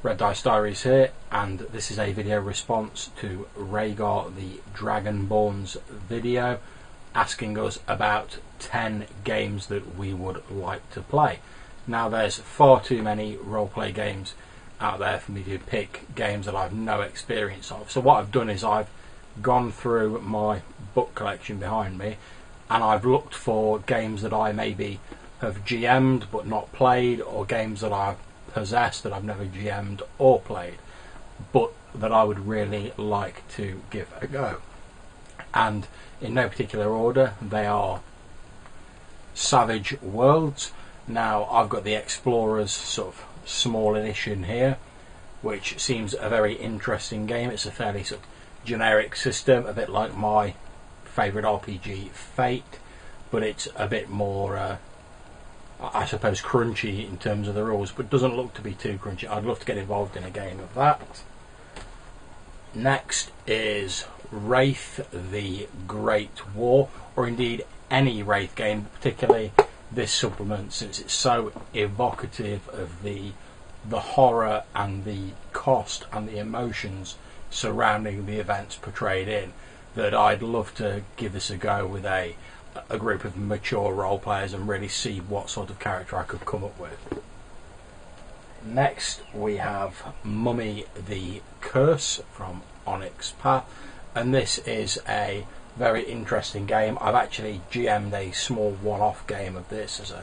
Red Dice Diaries here, and this is a video response to Rhaegar the Dragonborn's video asking us about 10 games that we would like to play. Now there's far too many roleplay games out there for me to pick games that I've no experience of. So what I've done is I've gone through my book collection behind me and I've looked for games that I maybe have GM'd but not played, or games that I've possessed that I've never GM'd or played but that I would really like to give a go. And in no particular order, they are Savage Worlds. Now I've got the Explorers sort of small edition here, which seems a very interesting game. It's a fairly sort of generic system, a bit like my favourite RPG Fate, but it's a bit more I suppose crunchy in terms of the rules, but doesn't look to be too crunchy. I'd love to get involved in a game of that. Next is Wraith the Great War, or indeed any Wraith game, particularly this supplement, since it's so evocative of the horror and the cost and the emotions surrounding the events portrayed in, that I'd love to give this a go with a group of mature role players and really see what sort of character I could come up with. Next we have Mummy the Curse from Onyx Path, and this is a very interesting game. I've actually GM'd a small one-off game of this as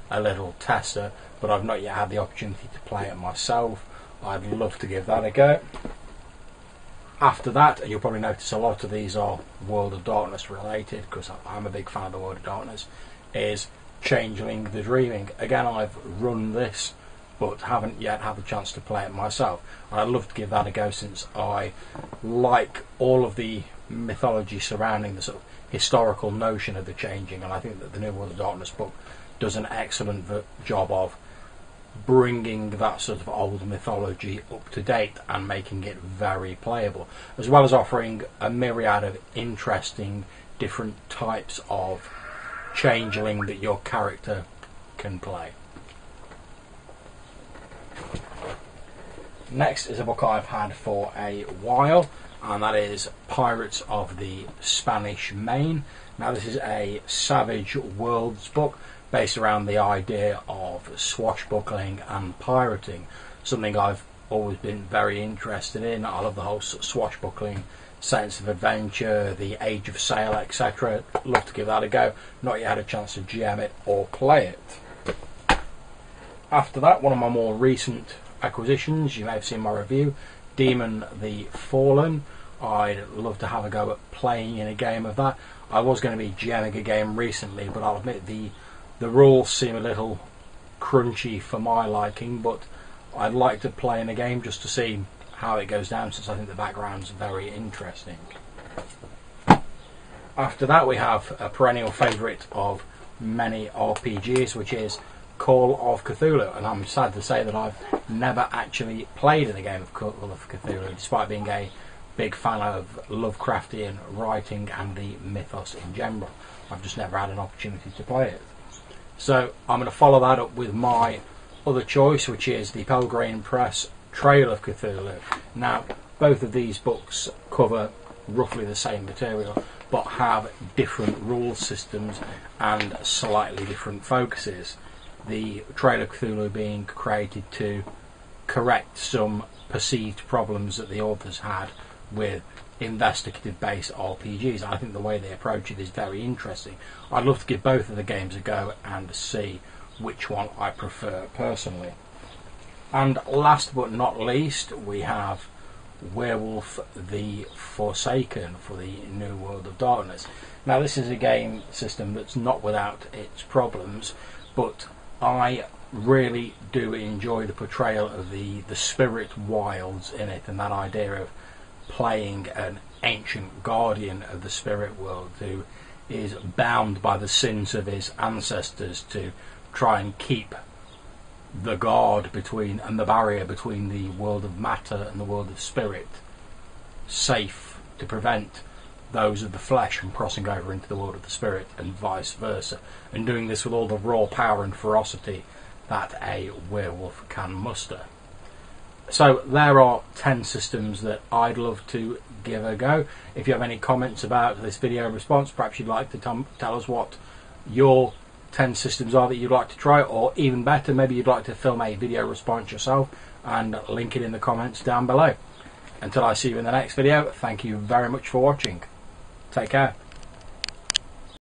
a little tester, but I've not yet had the opportunity to play it myself. I'd love to give that a go. After that, and you'll probably notice a lot of these are World of Darkness related, because I'm a big fan of the World of Darkness, is Changeling the Dreaming. Again, I've run this but haven't yet had the chance to play it myself. I'd love to give that a go, since I like all of the mythology surrounding the sort of historical notion of the Changing, and I think that the new World of Darkness book does an excellent job of bringing that sort of old mythology up to date and making it very playable, as well as offering a myriad of interesting different types of changeling that your character can play. Next is a book I've had for a while, and that is Pirates of the Spanish Main. Now this is a Savage Worlds book based around the idea of swashbuckling and pirating, something I've always been very interested in. I love the whole swashbuckling sense of adventure, the Age of Sail, etc. Love to give that a go. Not yet had a chance to GM it or play it. After that, one of my more recent acquisitions, you may have seen my review, Demon the Fallen. I'd love to have a go at playing in a game of that. I was going to be GMing a game recently, but I'll admit the rules seem a little crunchy for my liking, but I'd like to play in a game just to see how it goes down, since I think the background's very interesting. After that, we have a perennial favourite of many RPGs, which is Call of Cthulhu, and I'm sad to say that I've never actually played in a game of Call of Cthulhu, despite being a big fan of Lovecraftian writing and the mythos in general. I've just never had an opportunity to play it. So I'm going to follow that up with my other choice, which is the Pelgrane Press Trail of Cthulhu. Now both of these books cover roughly the same material but have different rule systems and slightly different focuses. The Trail of Cthulhu being created to correct some perceived problems that the authors had with investigative based RPGs. I think the way they approach it is very interesting. I'd love to give both of the games a go and see which one I prefer personally. And last but not least, we have Werewolf the Forsaken for the new World of Darkness. Now this is a game system that's not without its problems, but I really do enjoy the portrayal of the spirit wilds in it, and that idea of playing an ancient guardian of the spirit world who is bound by the sins of his ancestors to try and keep the guard between and the barrier between the world of matter and the world of spirit safe, to prevent those of the flesh from crossing over into the world of the spirit and vice versa, and doing this with all the raw power and ferocity that a werewolf can muster. So there are 10 systems that I'd love to give a go. If you have any comments about this video response, perhaps you'd like to tell us what your 10 systems are that you'd like to try, or even better, maybe you'd like to film a video response yourself and link it in the comments down below. Until I see you in the next video, thank you very much for watching. Take care.